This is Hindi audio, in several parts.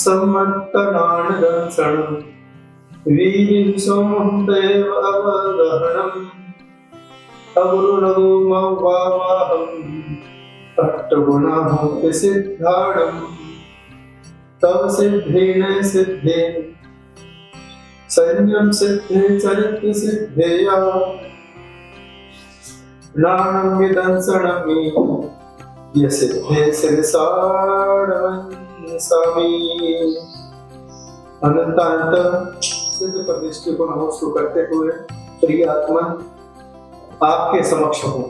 सम्मत्तनानदंसनं वीर्यं सोमं देव अवगहनम् अवरुणगोमवावाहम् अष्टगुणाभूत सिद्धाणम् तव सिद्धेन सिद्धेन संयम सिद्धे चरित्र सिद्धेया नानं विदंसनमि यसिद्धे सिरसाडवंसामि। अनंतानंत सिद्ध प्रतिष्ठित को नमस्कार करते हुए प्रिय आत्मा आपके समक्ष हूँ।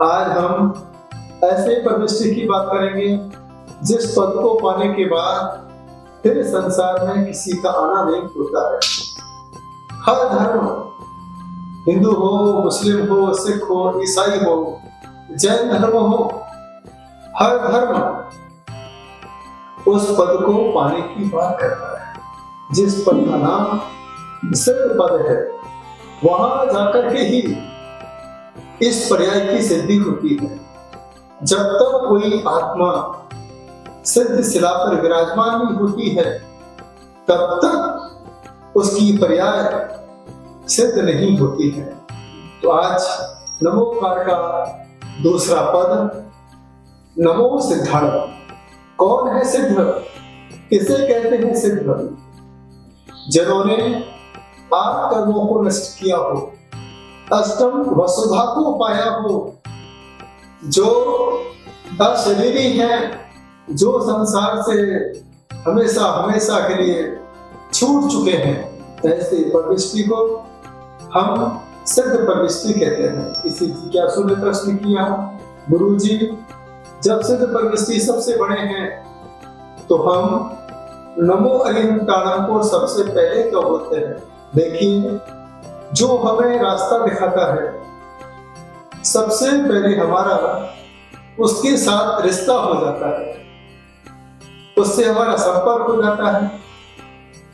आज हम ऐसे प्रतिष्ठित की बात करेंगे जिस पद को पाने के बाद फिर संसार में किसी का आना नहीं होता है। हर धर्म, हिंदू हो, मुस्लिम हो, सिख हो, ईसाई हो, जैन धर्म हो, हर धर्म उस पद को पाने की बात करता है जिस पद का नाम सिद्ध पद है। वहां जाकर के ही इस पर्याय की सिद्धि होती है। जब तक कोई आत्मा सिद्ध शिला पर विराजमान नहीं होती है तब तक उसकी पर्याय सिद्ध नहीं होती है। तो आज नमोकार का दूसरा पद नमो सिद्धार्थ। कौन है सिद्ध? किसे कहते हैं सिद्ध? जिन्होंने 8 कर्मों को नष्ट किया हो, अष्टम वसुधा को पाया हो, जो अशरीरी है, जो संसार से हमेशा हमेशा के लिए छूट चुके हैं, ऐसे परविष्टि को हम सिद्ध परविष्टि कहते हैं। इसी जिज्ञासु ने प्रश्न किया, गुरुजी जब सिद्ध परविष्टि सबसे बड़े हैं तो हम नमो अरिहंताणं को सबसे पहले क्यों बोलते हैं? देखिए, जो हमें रास्ता दिखाता है सबसे पहले हमारा उसके साथ रिश्ता हो जाता है, उससे हमारा संपर्क हो जाता है।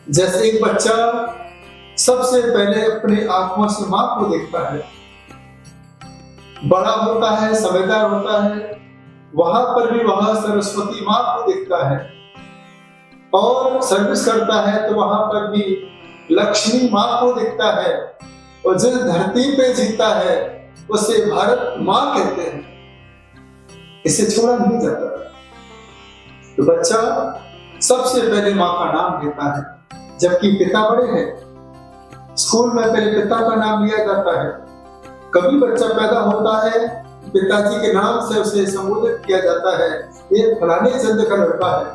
जैसे एक बच्चा सबसे पहले अपने आंखों से मां को देखता है, बड़ा होता है, समझदार होता है, वहां पर भी वह सरस्वती मां को देखता है, और सर्विस करता है तो वहां पर भी लक्ष्मी मां को देखता है, और जिस धरती पे जीता है उसे भारत मां कहते हैं। इसे छोड़ा नहीं जाता। तो बच्चा सबसे पहले मां का नाम लेता है। जबकि पिता बड़े हैं, स्कूल में पहले पिता का नाम लिया जाता है। कभी बच्चा पैदा होता है, पिताजी के नाम से उसे संबोधित किया जाता है, ये फलाने चंद का लड़का है।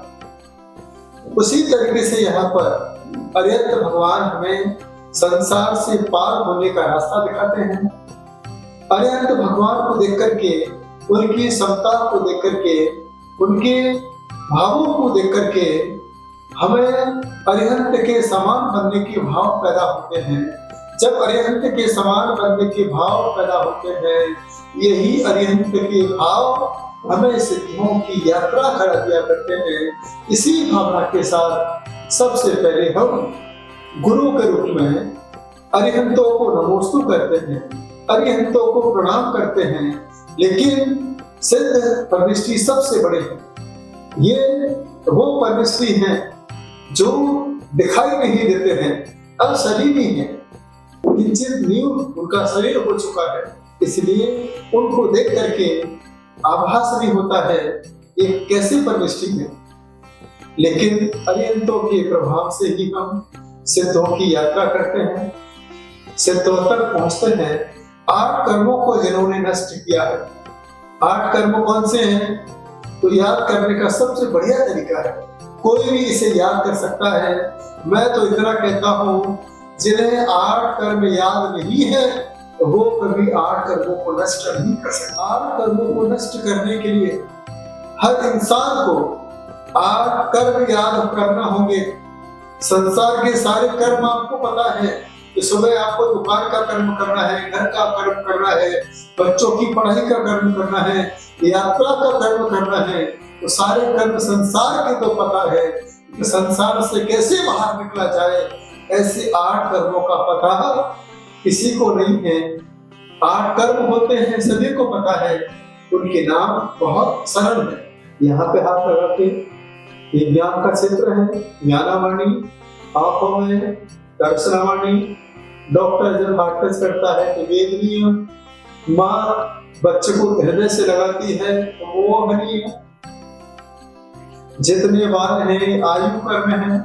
उसी तरीके से यहाँ पर अरिहंत भगवान हमें संसार से पार होने का रास्ता दिखाते हैं। अरिहंत भगवान को देख करके, उनकी समता को देख करके, उनके भावों को देख करके हमें अरिहंत के समान बनने के भाव पैदा होते हैं। जब अरिहंत के समान बनने के भाव पैदा होते हैं, यही अरिहंत के भाव हमें सिद्धियों की यात्रा करा दिया करते हैं। इसी भावना के साथ सबसे पहले हम गुरु के रूप में अरिहंतों को नमोस्तु करते हैं, अरिहंतों को प्रणाम करते हैं। लेकिन सिद्ध परविष्टि सबसे बड़े हैं। ये वो परविष्टि हैं जो दिखाई नहीं देते हैं, अशरीरी हैं, किंचित न्यून उनका शरीर हो चुका है, इसलिए उनको देख करके आभास नहीं होता है ये कैसे परविष्टि है। लेकिन अरिहंतों के प्रभाव से ही हम सिद्धों की यात्रा करते हैं, सिद्धों तक पहुंचते हैं। 8 कर्मों को जिन्होंने नष्ट किया है, 8 कर्म कौन से हैं? तो याद करने का सबसे बढ़िया तरीका है, कोई भी इसे याद कर सकता है। मैं तो इतना कहता हूँ, जिन्हें 8 कर्म याद नहीं है वो कभी 8 कर्मों को नष्ट नहीं कर सकता। 8 कर्मों को नष्ट करने के लिए हर इंसान को 8 कर्म याद करना होंगे। संसार के सारे कर्म आपको पता है कि सुबह आपको दुकान का कर्म करना है, घर का कर्म करना है, बच्चों की पढ़ाई का कर्म करना है, यात्रा का कर्म करना है। तो सारे कर्म संसार के तो पता है कि संसार से कैसे बाहर निकला जाए, ऐसे 8 कर्मों का पता किसी को नहीं है। 8 कर्म होते हैं, सभी को पता है, उनके नाम बहुत सरल है। यहाँ पे हाथ लगा के ये ज्ञान का क्षेत्र है। ज्ञानामणि, आंखों में दर्शनामणि, डॉक्टर जब हार्ट टच करता है तो वेदनीय, माँ बच्चे को हृदय से लगाती है तो मोहनीय, जितने बाल हैं आयु कर्म है,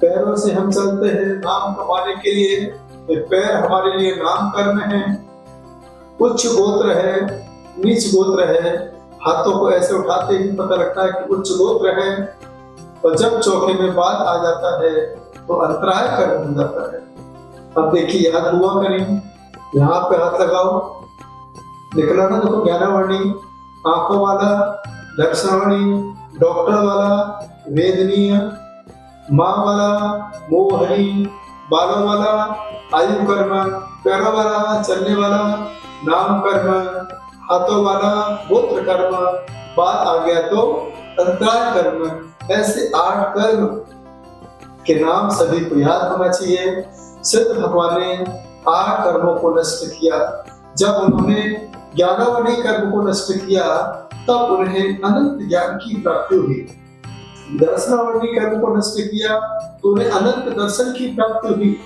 पैरों से हम चलते हैं नाम कमाने के लिए, ये पैर हमारे लिए नाम कर्म है। उच्च गोत्र है, नीच गोत्र है, हाथों को ऐसे उठाते ही पता लगता है कि उच्च गोत्र है, और जब चौके में बात आ जाता है तो अंतराय कर्म हो जाता है। अब देखिए याद हुआ करें, यहाँ पे हाथ लगाओ, निकला ना देखो, ज्ञानामणि आंखों वाला, दर्शनामणि डॉक्टर वाला, वेदनीय माँ वाला, मोहनी बालों वाला, आयु कर्म पैरों वाला, चलने वाला नाम कर्म, हाथों वाला गोत्र कर्म, बात आ गया तो अंतराय कर्म। ऐसे 8 कर्म के नाम सभी को याद होना चाहिए। सिद्ध भगवान ने 8 कर्मों को नष्ट किया। जब उन्होंने ज्ञानामणि कर्म को नष्ट किया तब उन्हें अनंत ज्ञान की प्राप्ति हुई। दर्शनामणि कर्म को नष्ट किया तो उन्हें अनंत दर्शन की प्राप्ति हुई।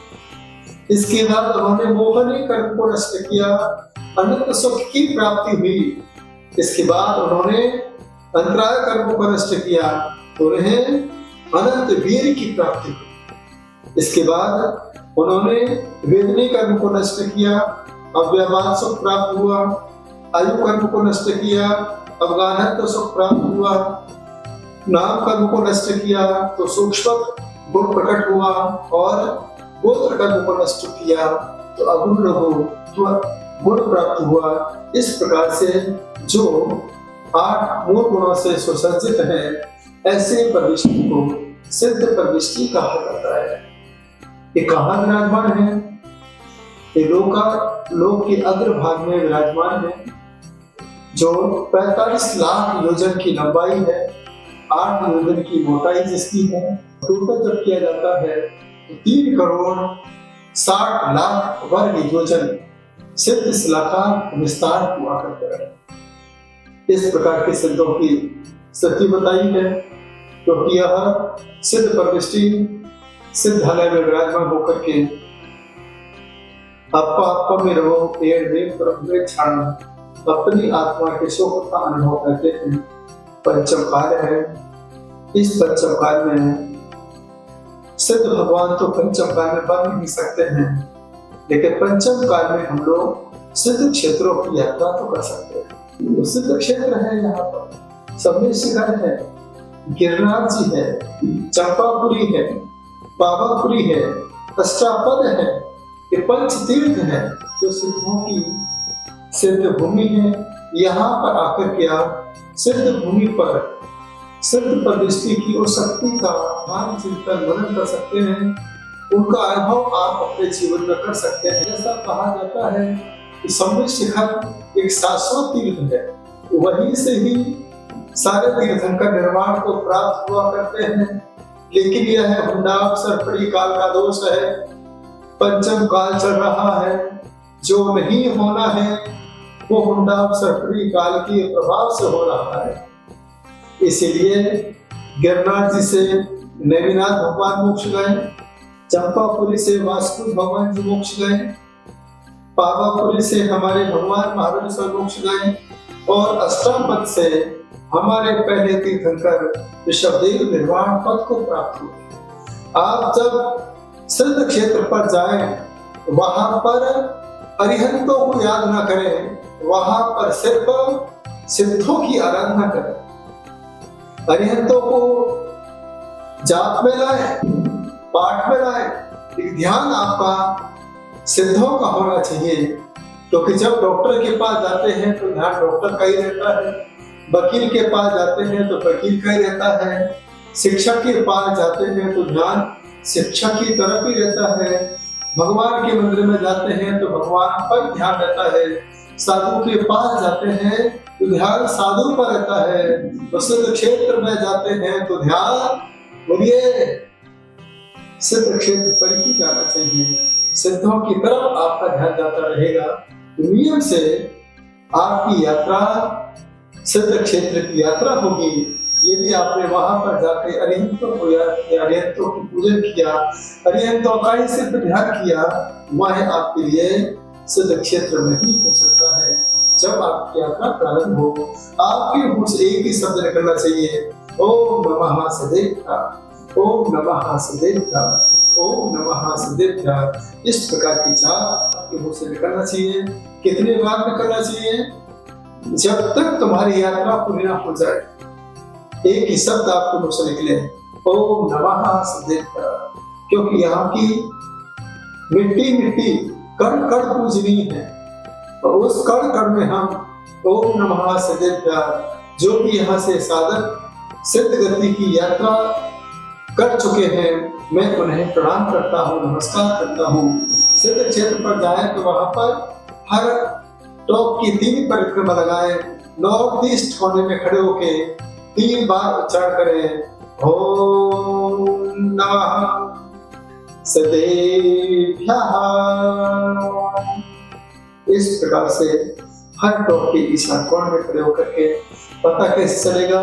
इसके बाद उन्होंने मोहनी कर्म को नष्ट किया, अनंत सुख की प्राप्ति हुई। इसके बाद उन्होंने अंतराय कर्म को नष्ट किया तो उन्हें अनंत वीर की प्राप्ति हुई। इसके बाद उन्होंने वेदनी कर्म को नष्ट किया, अव्यवहार सुख प्राप्त हुआ। आयु कर्म को नष्ट किया, अवगाहन सुख प्राप्त हुआ। नाम कर्म को नष्ट किया तो सूक्ष्म गुण प्रकट हुआ, और गोत्र कर्म को नष्ट किया तो अगुण गुण प्राप्त हुआ। इस प्रकार से जो 8 मूल गुणों से सुसज्जित है, ऐसे प्रविष्टि को सिद्ध प्रविष्टि कहा जाता है। ये कहाँ विराजमान है? ये लोक के अग्रभाग में विराजमान है, जो 45 लाख योजन की लंबाई है, 8 योजन की मोटाई जिसकी है। टोटल जब किया जाता है तो 3 करोड़ 60 लाख वर्ग योजन सिद्ध शिला का विस्तार हुआ करता है। इस प्रकार के सिद्धों की स्थिति बताई है, क्योंकि यह सिद्ध प्रविष्टि सिद्धालय में विराजमान होकर के आपा में रहो पेड़ देव ब्रह्म क्षण अपनी आत्मा के सुख का अनुभव करते हैं। पंचम काल है। इस पंचम काल में सिद्ध भगवान तो पंचम काल में बन नहीं सकते हैं, लेकिन पंचम काल में हम लोग सिद्ध क्षेत्रों की यात्रा तो कर सकते हैं। तो सिद्ध क्षेत्र है, यहाँ पर सबने शिखर है, गिरनार जी है, चंपापुरी है, पावापुरी है, अष्टापद है, ये पंच तीर्थ है जो सिद्धों की सिद्ध भूमि है। यहाँ पर आकर के आप सिद्ध भूमि पर सिद्ध प्रविष्टि की और शक्ति का ध्यान चिंतन मनन कर सकते हैं। उनका अनुभव आप अपने जीवन में कर सकते हैं। जैसा कहा जाता है कि सम्मित शिखर एक शाश्वत तीर्थ है, वहीं से ही सारे तीर्थंकर निर्माण को प्राप्त हुआ करते हैं। लेकिन यह हुंडाप सरपड़ी काल का दोष है। पंचम काल चल रहा है, जो नहीं होना है वो हुंडाप सरपड़ी काल के प्रभाव से हो रहा है। इसीलिए गिरनार जी से नेमिनाथ भगवान मोक्ष गए, चंपापुरी से वासुदेव भगवान जी मोक्ष गए, पावापुरी से हमारे भगवान महाबलेश्वर मोक्ष गए, और अष्टापद से हमारे पहले तीर्थंकर ऋषभदेव निर्वाण पद को प्राप्त हुए। आप जब सिद्ध क्षेत्र पर जाएं, वहां पर अरिहंतों को याद ना करें, वहां पर सिर्फ सिद्धों की आराधना करें। अरिहंतों को जाप में लाए, पाठ में लाए, एक ध्यान आपका सिद्धों का होना चाहिए। क्योंकि जब डॉक्टर के पास जाते हैं तो ध्यान डॉक्टर का ही रहता है, वकील के पास जाते हैं तो वकील का ही रहता है, शिक्षक के पास जाते हैं तो ध्यान शिक्षक की तरफ ही रहता है, भगवान के मंदिर में जाते हैं तो भगवान पर ध्यान रहता है, साधु के पास जाते हैं तो ध्यान साधु पर रहता है, तो सिद्ध क्षेत्र में जाते हैं तो ध्यान बोलिए सिद्ध क्षेत्र पर ही जाना चाहिए। सिद्धों की तरफ आपका ध्यान जाता रहेगा। नियम से आपकी यात्रा सिद्ध क्षेत्र की यात्रा होगी। यदि आपने वहां पर जाके अरिहंतों को याद किया, अरिहंतों की पूजन किया, अरिहंतों का ही सिर्फ ध्यान किया, वह आपके लिए सिद्ध क्षेत्र नहीं हो सकता है। जब आपकी यात्रा प्रारंभ हो, आपके मुंह से एक ही शब्द निकलना चाहिए, ओम नमः सदेव्याय, ओम नमः सदेव्याय, ओम नमः सदेव्याय। इस प्रकार की जाप आपके मुंह से निकलना चाहिए। कितने बार निकलना चाहिए? जब तक तुम्हारी यात्रा पूरी ना हो जाए, एक ही शब्द आपके मुंह से निकले, ओम नमः सदेव्याय। क्योंकि यहाँ की मिट्टी मिट्टी कण कण पूजनीय है, और उस कण कण में हम ओम नमः सदेव्याय, जो भी यहाँ से साधक सिद्ध गति की यात्रा कर चुके हैं, मैं उन्हें प्रणाम करता हूँ, नमस्कार करता हूँ। सिद्ध क्षेत्र पर जाए तो वहां पर हर टॉप की 3 परिक्रमा लगाए, नॉर्थ ईस्ट कोने में खड़े होके 3 बार उच्चारण करें, ओम नमः सदेव्याय। इस प्रकार से हर टॉप के ईशान कोण में खड़े होकर के पता कैसे चलेगा?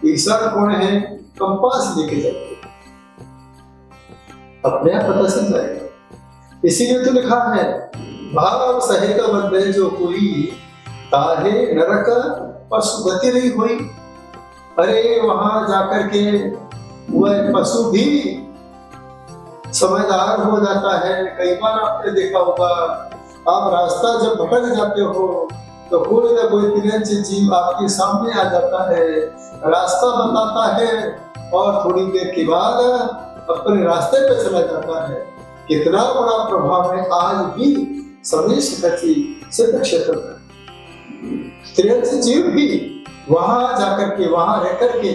ईशान कोण है, कंपास लेके जाइए, अपने आप पता चल जाएगा। इसीलिए तो लिखा है, भाव सहित बंधे जो कोई, ताहे नरक पशु गति नहीं हुई। अरे वहां जाकर के वह पशु भी समझदार हो जाता है। कई बार आपने देखा होगा, आप रास्ता जब भटक जाते हो तो कोई ना कोई तिरंज जीव आपके सामने आ जाता है, रास्ता बताता है, और थोड़ी देर के बाद अपने रास्ते पे चला जाता है। कितना बड़ा प्रभाव है आज भी समेश कची सिद्ध क्षेत्र में। तिरंज जीव भी वहां जाकर के, वहां रह करके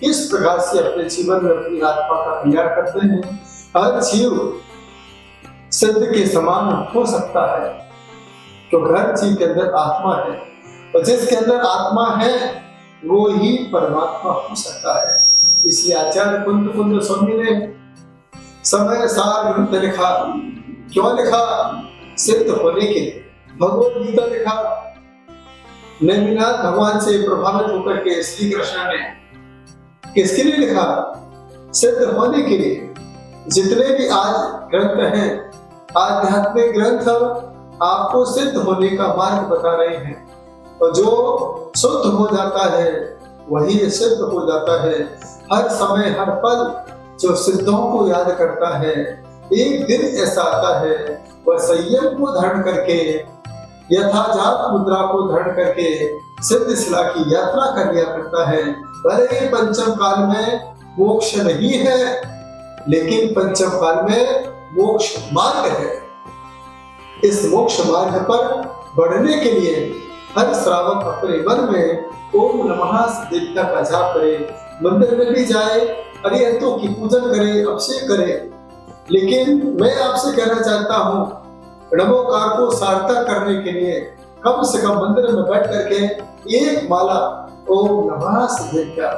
किस प्रकार से अपने जीवन में अपनी आत्मा का कल्याण करते हैं। हर जीव सिद्ध के समान हो सकता है, तो हर जीव के अंदर आत्मा है, और जिसके अंदर आत्मा है वो ही परमात्मा हो सकता है। इसलिए आचार्य कुंद स्वामी ने समय सार ग्रंथ लिखा। क्यों लिखा? सिद्ध होने के लिए। भगवद गीता लिखा, नेमिनाथ भगवान से प्रभावित होकर के श्री कृष्ण ने किसके लिए लिखा? सिद्ध होने के लिए। जितने भी आज ग्रंथ हैं, आध्यात्मिक ग्रंथ आपको सिद्ध होने का मार्ग बता रहे हैं, और जो शुद्ध हो जाता है वही सिद्ध हो जाता है। हर समय हर पल जो सिद्धों को याद करता है, एक दिन ऐसा आता है वह संयम को धारण करके, यथाजात मुद्रा को धारण करके सिद्ध शिला की यात्रा कर लिया करता है। भले पंचम काल में मोक्ष नहीं है, लेकिन पंचम काल में मोक्ष मार्ग है। इस मोक्ष मार्ग पर बढ़ने के लिए हर श्रावक अपने मन में ओम नमः सदेव्याय का जाप करे, मंदिर में भी जाए, अरिहंतों की पूजन करे, अभिषेक करे। लेकिन मैं आपसे कहना चाहता हूँ, नमोकार को सार्थक करने के लिए कम से कम मंदिर में बैठ करके एक माला ओम नमः सदेव्याय,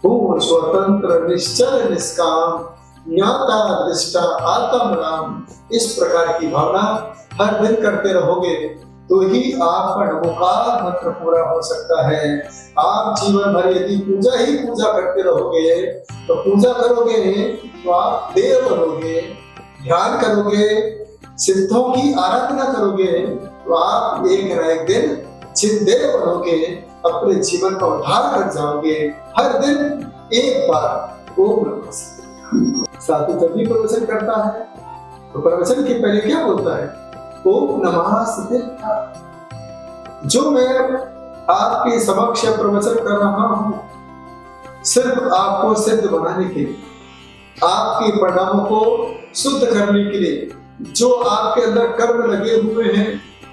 पूर्ण स्वतंत्र निश्चल निष्काम ज्ञाता दृष्टा आत्म राम, इस प्रकार की भावना हर दिन करते रहोगे तो ही आपका नमोकार मंत्र पूरा हो सकता है। आप जीवन भर यदि पूजा ही पूजा करते रहोगे, तो पूजा करोगे तो आप देव बनोगे, ध्यान करोगे, सिद्धों की आराधना करोगे तो आप एक न एक दिन सिद्धदेव बनोगे, अपने जीवन का उद्धार कर जाओगे। हर दिन एक बार ओम नमः सदेव्याय। साधु जब भी प्रवचन करता है तो प्रवचन के पहले क्या बोलता है? ओम नमः सदेव्याय। जो मैं आपके समक्ष प्रवचन कर रहा हूँ, सिर्फ आपको सिद्ध बनाने के लिए, आपके परिणामों को शुद्ध करने के लिए, जो आपके अंदर कर्म लगे हुए हैं,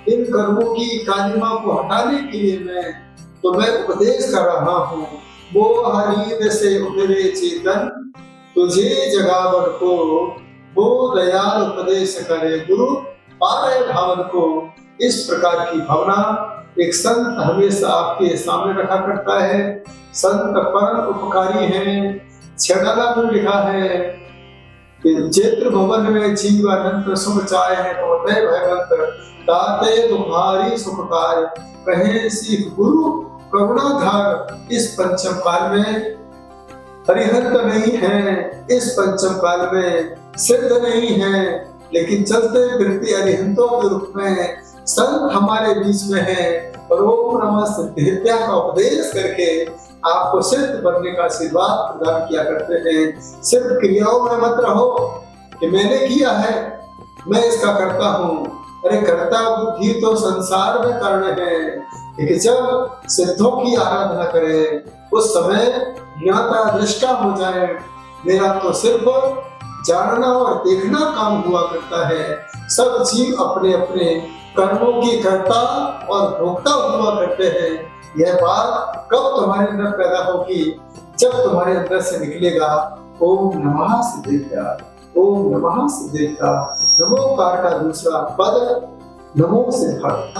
इन कर्मों की कालिमा को हटाने के लिए मैं उपदेश कर रहा हूँ। वो हरीद से उतरे चेतन, तुझे जगावन को, वो दयाल उपदेश करे गुरु पारे भावन को। इस प्रकार की भावना एक संत हमेशा आपके सामने रखा करता है। संत परम उपकारी हैं। छेड़ाला में लिखा है कि जेत्र भवन में जीवानंद सुख चाहे है, तो तय भयवंत ताते तुम्हारी सुखकार कहे सीख गुरु करुणाधार इस पंचम काल में अरिहंत नहीं है, इस पंचम काल में सिद्ध नहीं है, लेकिन चलते फिरते अरिहंतों के रूप में संत हमारे बीच में है और ओम नमः सिद्धिद्या का उपदेश करके आपको सिद्ध बनने का आशीर्वाद प्रदान किया करते हैं। सिर्फ क्रियाओं में मत रहो कि मैंने किया है, मैं इसका करता हूँ। अरे कर्ता बुद्धि तो संसार में कारण है, लेकिन जब सिद्धों की आराधना करें उस समय ज्ञाता दृष्टा हो जाए। मेरा तो सिर्फ जानना और देखना काम हुआ करता है। सब जीव अपने अपने कर्मों की कर्ता और भोक्ता हुआ करते हैं। यह बात कब तुम्हारे अंदर पैदा होगी? जब तुम्हारे अंदर से निकलेगा ओम नमः सिद्धिद्या, ओम नमः सिद्धिद्या। नमोकार का दूसरा पद नमो सिद्धार्थ।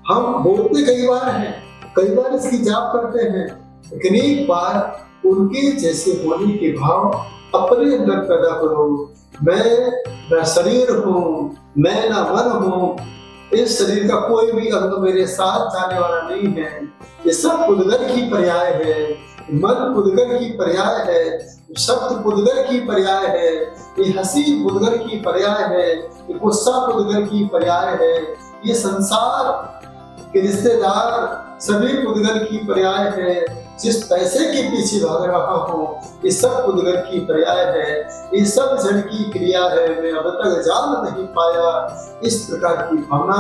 हम बोलते कई बार हैं, कई बार इसकी जाप करते हैं, लेकिन एक बार उनके जैसे होने के भाव अपने अंदर पैदा करो। मैं न शरीर हूँ, मैं न मन हूँ, इस शरीर का कोई भी अंग मेरे साथ जाने वाला नहीं है। ये सब पुद्गल की पर्याय है, मन पुद्गल की पर्याय है, शब्द पुद्गल की पर्याय है, ये हंसी पुद्गल की पर्याय है, ये गुस्सा पुद्गल की पर्याय है, ये संसार के रिश्तेदार सभी पुद्गल की पर्याय है। जिस पैसे के पीछे भाग रहा हूँ ये सब पुद्गल की पर्याय है, ये सब जड़ की क्रिया है, मैं अब तक जान नहीं पाया। इस प्रकार की भावना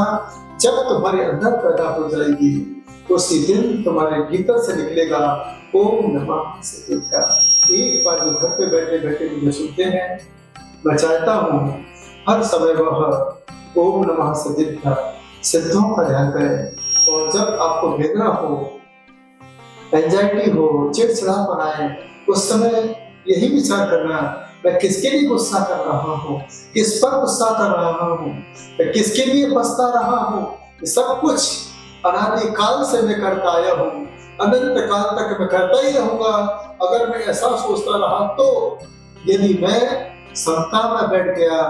जब तुम्हारे अंदर पैदा हो जाएगी तो उसी दिन तुम्हारे भीतर से निकलेगा ओम नमः सिद्धिद्या। एक बार जो घर पे बैठे बैठे मुझे सुनते हैं, मैं चाहता हूँ हर समय वह ओम नमः सिद्धिद्या सिद्धों का ध्यान करें। और जब आपको वेदना हो, एंजाइटी हो, चिड़चिड़ापन आए, उस समय यही विचार करना मैं किसके लिए गुस्सा कर रहा हूँ, किस पर गुस्सा कर रहा हूँ, मैं किसके लिए पछता रहा हूँ। ये सब कुछ अनादि काल से मैं करता आया हूँ, अनंत काल तक मैं करता ही रहूंगा। अगर मैं ऐसा सोचता रहा तो यदि मैं समता में बैठ गया,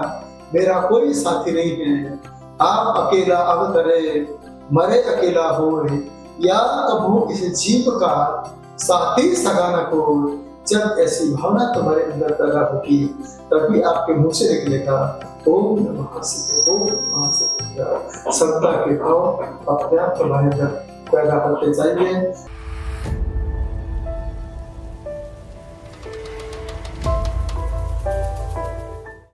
मेरा कोई साथी नहीं है, आप अकेला अवतरे मरे अकेला होए, या कभू किसी जीव का साथी सगा न को। जब ऐसी भावना तुम्हारे अंदर पैदा होगी तभी आपके मुंह से निकलेगा ओम नमः सिद्धिद्या, ओम नमः सिद्धिद्या। समता के भाव अपने आप तुम्हारे अंदर पैदा होते जाएंगे।